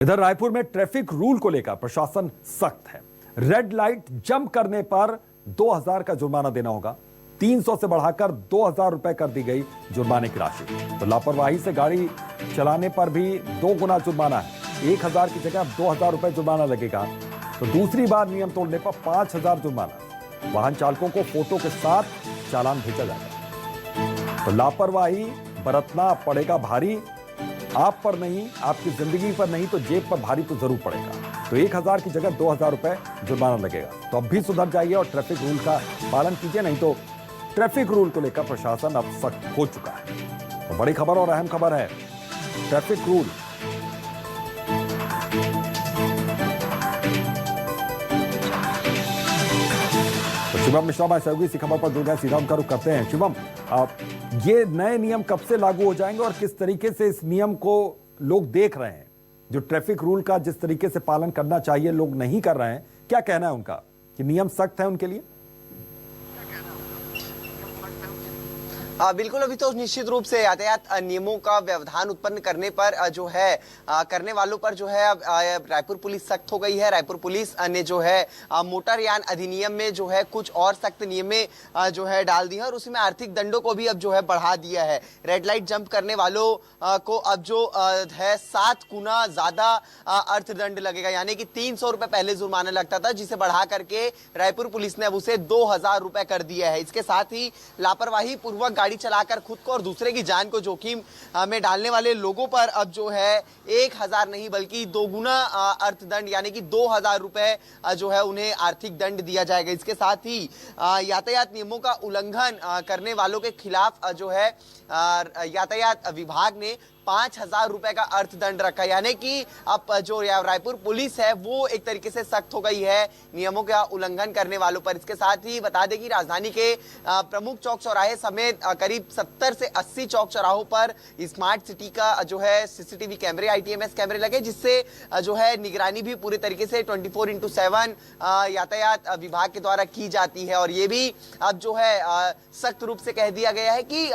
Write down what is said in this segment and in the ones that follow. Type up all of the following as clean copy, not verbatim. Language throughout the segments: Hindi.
इधर रायपुर में ट्रैफिक रूल को लेकर प्रशासन सख्त है। रेड लाइट जंप करने पर 2000 का जुर्माना देना होगा। 300 से बढ़ाकर 2000 रुपए कर दी गई जुर्माने की राशि। तो लापरवाही से गाड़ी चलाने पर भी 2 गुना जुर्माना है। 1000 की जगह 2000 रुपए जुर्माना लगेगा। तो दूसरी बार नियम तोड़ने पर 5000 जुर्माना। वाहन चालकों को फोटो के साथ चालान भेजा जाएगा। तो लापरवाही बरतना पड़ेगा भारी। आप पर नहीं, आपकी जिंदगी पर नहीं तो जेब पर भारी तो जरूर पड़ेगा। तो 1000 की जगह 2000 रुपए जुर्माना लगेगा। तो अब भी सुधर जाइए और ट्रैफिक रूल का पालन कीजिए, नहीं तो ट्रैफिक रूल को लेकर प्रशासन अब सख्त हो चुका है। तो बड़ी खबर और अहम खबर है ट्रैफिक रूल। तो शिवम मिश्रा हमारे सहयोगी इसी खबर पर जुड़ गए, सीधा उनका रुख करते हैं। शिवम, ये नए नियम कब से लागू हो जाएंगे और किस तरीके से इस नियम को लोग देख रहे हैं? जो ट्रैफिक रूल का जिस तरीके से पालन करना चाहिए लोग नहीं कर रहे हैं, क्या कहना है उनका कि नियम सख्त है उनके लिए? बिल्कुल, अभी तो निश्चित रूप से यातायात नियमों का व्यवधान उत्पन्न करने पर जो है करने वालों पर जो है रायपुर पुलिस सख्त हो गई है। रायपुर पुलिस ने जो है मोटरयान अधिनियम में जो है कुछ और सख्त नियमें जो है डाल दी है और उसमें आर्थिक दंडों को भी अब जो है बढ़ा दिया है। रेड लाइट जंप करने वालों को अब जो है 7 गुना ज्यादा अर्थदंड लगेगा, यानी कि 300 रुपए पहले जुर्माना लगता था, जिसे बढ़ा करके रायपुर पुलिस ने अब उसे 2000 रुपए कर दिया है। इसके साथ ही लापरवाही पूर्वक गाड़ी चलाकर खुद को और दूसरे की जान को जोखिम में डालने वाले लोगों पर अब जो है 1000 नहीं बल्कि 2 गुना अर्थदंड यानी कि 2000 रुपए जो है उन्हें आर्थिक दंड दिया जाएगा। इसके साथ ही यातायात नियमों का उल्लंघन करने वालों के खिलाफ जो है यातायात विभाग ने 5000 रुपए का अर्थदंड रखा, यानी कि अब जो रायपुर पुलिस है वो एक तरीके से सख्त हो गई है नियमों का उल्लंघन करने वालों पर। इसके साथ ही बता दें कि राजधानी के प्रमुख चौक चौराहे समेत करीब 70 से 80 चौक चौराहों पर स्मार्ट सिटी का जो है सीसीटीवी कैमरे, ITMS कैमरे लगे, जिससे जो है निगरानी भी पूरे तरीके से 24/7 यातायात विभाग के द्वारा की जाती है। और ये भी अब जो है सख्त रूप से कह दिया गया है कि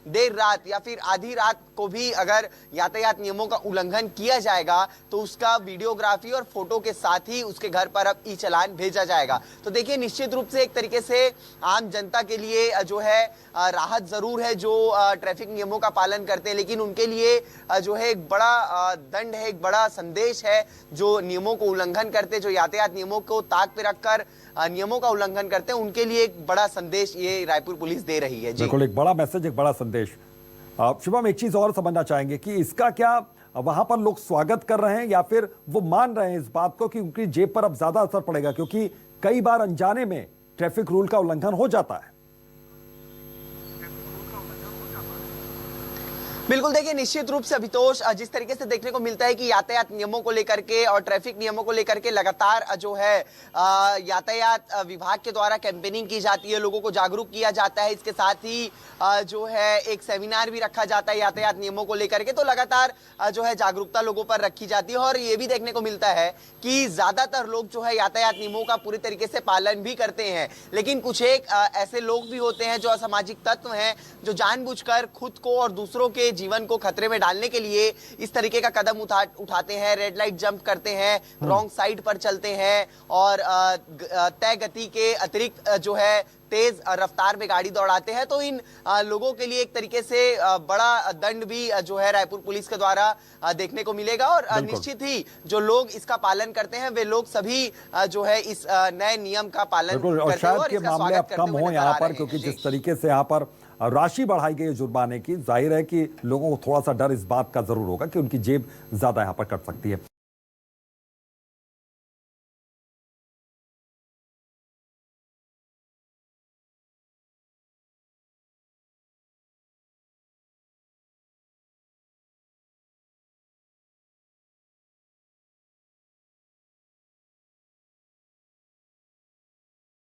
देर रात या फिर आधी रात को भी अगर यातायात नियमों का उल्लंघन किया जाएगा तो उसका वीडियोग्राफी और फोटो के साथ ही उसके घर पर अब ई-चालान भेजा जाएगा। तो देखिए, निश्चित रूप से एक तरीके से आम जनता के लिए जो है राहत जरूर है जो ट्रैफिक नियमों का पालन करते हैं, लेकिन उनके लिए जो है एक बड़ा दंड है, एक बड़ा संदेश है। जो नियमों को उल्लंघन करते, जो यातायात नियमों को ताक पे रखकर नियमों का उल्लंघन करते हैं, उनके लिए एक बड़ा संदेश ये रायपुर पुलिस दे रही है। बिल्कुल, एक बड़ा मैसेज, एक बड़ा संदेश। शुभम, एक चीज और समझना चाहेंगे कि इसका क्या वहां पर लोग स्वागत कर रहे हैं या फिर वो मान रहे हैं इस बात को कि उनकी जेब पर अब ज्यादा असर पड़ेगा, क्योंकि कई बार अनजाने में ट्रैफिक रूल का उल्लंघन हो जाता है? बिल्कुल, देखिए, निश्चित रूप से अभितोष जिस तरीके से देखने को मिलता है कि यातायात नियमों को लेकर के और ट्रैफिक नियमों को लेकर के लगातार जो है यातायात विभाग के द्वारा कैंपेनिंग की जाती है, लोगों को जागरूक किया जाता है। इसके साथ ही जो है एक सेमिनार भी रखा जाता है यातायात नियमों को लेकर के, तो लगातार जो है जागरूकता लोगों पर रखी जाती है। और ये भी देखने को मिलता है कि ज्यादातर लोग जो है यातायात नियमों का पूरी तरीके से पालन भी करते हैं, लेकिन कुछ एक ऐसे लोग भी होते हैं जो असामाजिक तत्व हैं, जो जानबूझकर खुद को और दूसरों के जीवन को खतरे में डालने के लिए इस तरीके का कदम उठाते हैं। रेड लाइट जंप करते हैं, रॉन्ग साइड पर चलते हैं और तय गति के अतिरिक्त जो है तेज रफ्तार में गाड़ी दौड़ाते हैं। तो इन लोगों के लिए एक तरीके से बड़ा दंड भी जो है रायपुर पुलिस के द्वारा देखने को मिलेगा। और निश्चित ही जो लोग इसका पालन करते हैं वे लोग सभी जो है इस नए नियम का पालन करते हैं। और शायद के मामले अब कम हो यहाँ पर, क्योंकि जिस तरीके से यहाँ पर राशि बढ़ाई गई जुर्माने की, जाहिर है कि लोगों को थोड़ा सा डर इस बात का जरूर होगा कि उनकी जेब ज्यादा यहाँ पर कट सकती है।